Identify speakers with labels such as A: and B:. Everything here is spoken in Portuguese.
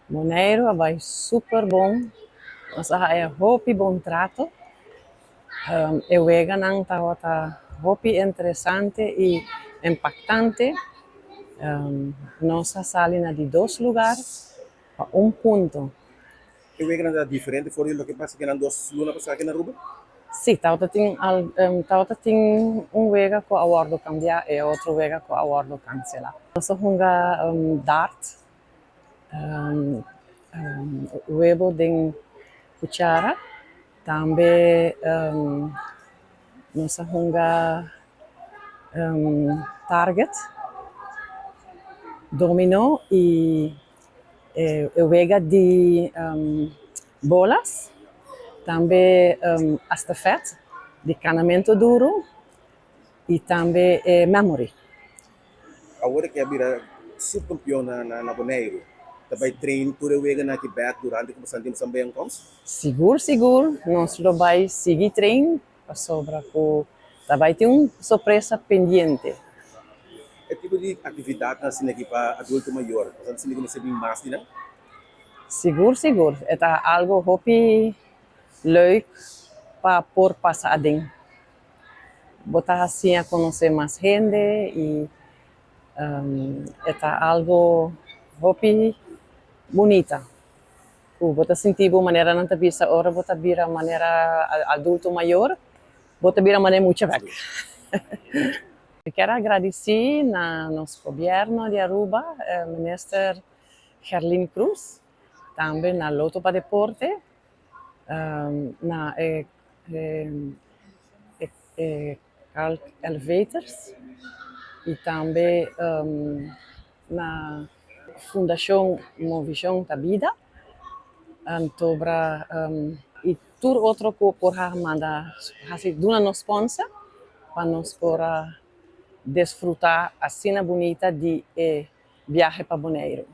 A: Bonaire vai super bom. Nós é hopi bom trato. Eu vega não tá hopi interessante e impactante. Nossa salina de 2 lugares a ponto.
B: Eu vejo que é diferente, por isso que passa que não duas lunas passar aqui na Aruba.
A: Sim, tauta tem vega com a awardo cambiar e outro vega com a awardo cancelar. Nós hunga dart, huevo de cuchara, também nós hunga target, domino e vega de bolas, também estafette de canamento duro e também memory.
B: Agora que a vira subcampeão na Bonaire, também treino por eu vejo na Quebec durante como santimos também com.
A: Seguro, nós vamos seguir treino para sobra com também tem surpresa pendente.
B: É tipo de atividade assim aqui para adulto maior, portanto se liga bem mais, né?
A: Seguro. É algo hopi leuk para por passadinho. Botar assim a conhecer mais gente e é algo hopi bonita. Bota sentir de maneira não te bisa ora bota vira maneira adulto maior, bota vira maneira muito velha. Quero agradecer na nosso governo de Aruba, ministro Gerlin Cruz, também na Loto para Deporte, na Carl Elevators e também na Fundação Movision da Vida, Antobra e tudo outro que por manda assim duna nos sponsor para nós por desfrutar a cena bonita de viagem para Bonaire.